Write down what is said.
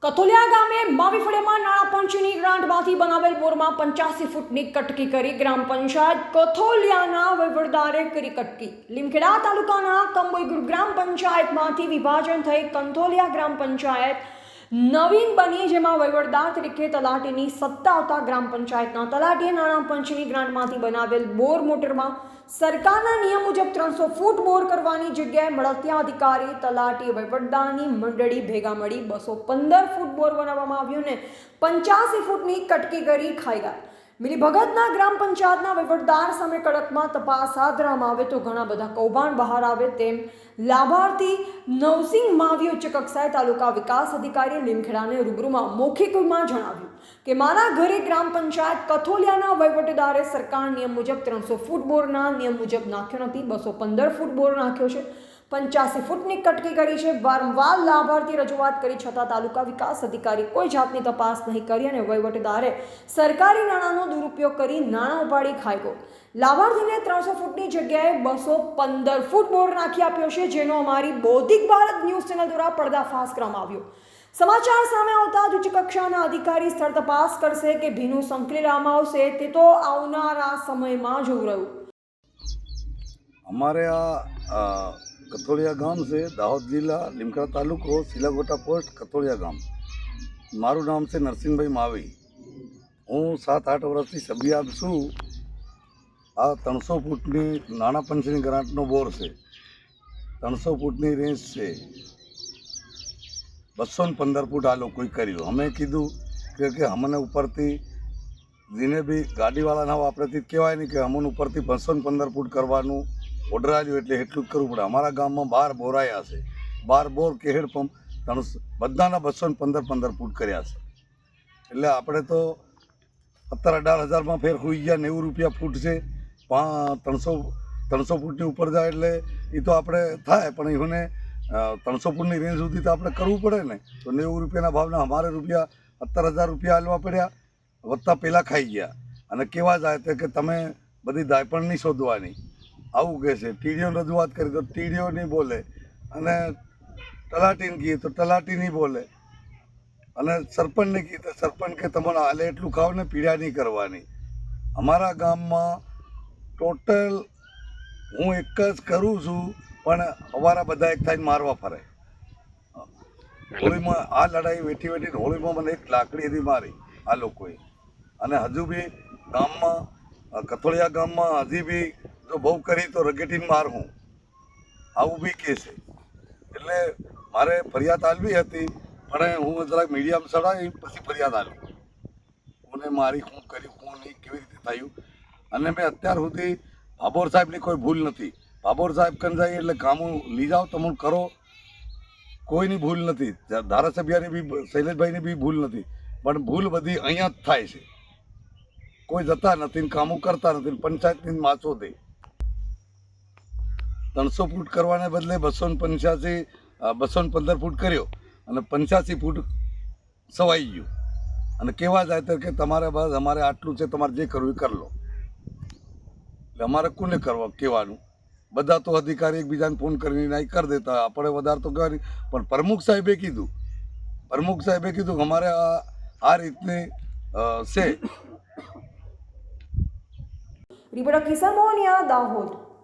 કથોલિયા ગામે માવી ફળિયામાં નાણાં પંચની ગ્રાન્ટમાંથી બનાવેલ બોરમાં 85 ફૂટની કટકી કરી ગ્રામ પંચાયત કથોલિયાના વહીવટદારે કરી કટકી। લીમખેડા તાલુકાના કંબોઈગુર ગ્રામ પંચાયતમાંથી વિભાજન થઈ કંથોલિયા ગ્રામ પંચાયત નવીન બની, જેમાં વહીવટદાર તરીકે તલાટીની સત્તા આવતા ગ્રામ પંચાયતના તલાટીએ નાણાં પંચની ગ્રાન્ટમાંથી બનાવેલ બોર મોટરમાં સરકારના નિયમ મુજબ 300 ફૂટ બોર કરવાની જગ્યાએ મળતિયા અધિકારી, તલાટી, વહીવટદારની મંડળી ભેગા મળી 215 ફૂટ બોર બનાવવામાં આવ્યો ને 85 ફૂટની કટકી કરી ખાઈ ગયા। મિલીભગતના ગ્રામ પંચાયતના વહીવટદાર સામે કડકમાં તપાસ હાથ ધરવામાં આવે તો ઘણા બધા કૌભાંડ બહાર આવે તેમ લાભાર્થી નવસિંહ માવી ઉચ્ચ કક્ષાએ તાલુકા વિકાસ અધિકારી લીમખેડાને રૂબરૂમાં મૌખિકમાં જણાવ્યું કે મારા ઘરે ગ્રામ પંચાયત કથોલિયાના વહીવટદારે સરકાર નિયમ મુજબ 300 ફૂટ બોરના નિયમ મુજબ નાખ્યો નથી, 215 ફૂટ બોર નાખ્યો છે, 85 ફૂટની કટકી કરી છે। વારંવાર લાભાર્થી રજૂઆત કરી છતાં તાલુકા વિકાસ અધિકારી કોઈ જાતની તપાસ નહીં કરી અને વહીવટદારે સરકારી નાણાંનો દુરુપયોગ કરી નાણાં ઉપાડી ખાઈ ગયો। લાભાર્થીને 300 ફૂટની જગ્યાએ 215 ફૂટ બોર નાખી આપ્યો છે, જેનો અમારી બૌદ્ધિક ભારત ન્યૂઝ ચેનલ દ્વારા પર્દાફાશ કરવામાં આવ્યો। સમાચાર સામે આવતા જ ઉચ્ચ કક્ષાના અધિકારી સ્થળ તપાસ કરશે કે ભીનું સંકલી લાવવામાં આવશે તે તો આવનારા સમયમાં જોવું રહ્યું। हमारे यहाँ कथोलिया गांव से दाहोद जिला લીમખેડા तालुको सिलागोटा पोस्ट कथोलिया गांव। मारू नाम से नरसिंहभाई मावी। हूँ 7-8 वर्षથી સભ્ય છું। આ 300 ફૂટની નાણાં પંચની ગ્રાન્ટનો બોર છે, 300 ફૂટની રેન્જ છે, 215 ફૂટ આ લોકોએ કર્યું। અમે કીધું કે અમને ઉપરથી જેને બી ગાડીવાળાના વાપરેથી કહેવાય નહીં કે અમને ઉપરથી 215 ફૂટ કરવાનું ઓર્ડર આવ્યો એટલે એટલું જ કરવું પડે। અમારા ગામમાં 12 બોર આવ્યા છે, 12 બોર કે હેડપંપ બધાના 215 ફૂટ કર્યા છે। એટલે આપણે તો 17-18 હજારમાં ફેર હોઈ ગયા, 90 રૂપિયા ફૂટ છે, 300 ફૂટની ઉપર જાય એટલે એ તો આપણે થાય, પણ એને 300 ફૂટની રેન્જ સુધી તો આપણે કરવું પડે ને। તો 90 રૂપિયાના ભાવના અમારે રૂપિયા 17,000 રૂપિયા હાલવા પડ્યા, વત્તા પહેલાં ખાઈ ગયા। અને કેવા જાય તે કે તમે બધી દાયપણ નહીં શોધવાની આવું કહે છે। ટીડીઓને રજૂઆત કરી તો ટીડીઓ નહીં બોલે, અને તલાટીને કહીએ તો તલાટી નહીં બોલે, અને સરપંચને કહીએ તો સરપંચ કે તમારે હાલે એટલું ખાવ ને પીડા નહીં કરવાની। અમારા ગામમાં ટોટલ હું એક જ કરું છું, પણ અમારા બધા એક થઈને મારવા ફરે। હોળીમાં આ લડાઈ વેઠી વેઠીને હોળીમાં મને એક લાકડીથી મારી આ લોકોએ, અને હજુ બી ગામમાં કથોલિયા ગામમાં હજી બી જો બહુ કરી તો રગેટીને મારું આવું બી કહે છે। એટલે મારે ફરિયાદ આલવી હતી, પણ હું જરાક મીડિયામાં ચડાવી પછી ફરિયાદ આલી મને મારી શું કર્યું, શું નહીં, કેવી રીતે થયું। અને મેં અત્યાર સુધી ભાભોર સાહેબની કોઈ ભૂલ નથી। ભાભોર સાહેબ કન જાય એટલે કામો લઈ જાઓ તમે કરો, કોઈની ભૂલ નથી। ધારાસભ્યની બી શૈલેષભાઈની બી ભૂલ નથી, પણ ભૂલ બધી અહીંયા જ થાય છે। કોઈ જતા નથી ને કામો કરતા નથી, પંચાયતની માચો દે। 300 ફૂટ કરવાને બદલે 215 ફૂટ કર્યો અને 85 ફૂટ સવાઈ ગયું, અને કહેવા જાય તો કે તમારે બસ અમારે આટલું છે, તમારે જે કરવું એ કરી લો। એટલે અમારે કોને કરવા કહેવાનું? બધા તો અધિકારી એકબીજાને ફોન કરીને નહીં કરી દેતા, આપણે વધારે તો કહેવાની। પણ પ્રમુખ સાહેબે કીધું કે અમારે આ રીતની છે। રિપોર્ટર કિશન મોહનિયા, દાહોદ।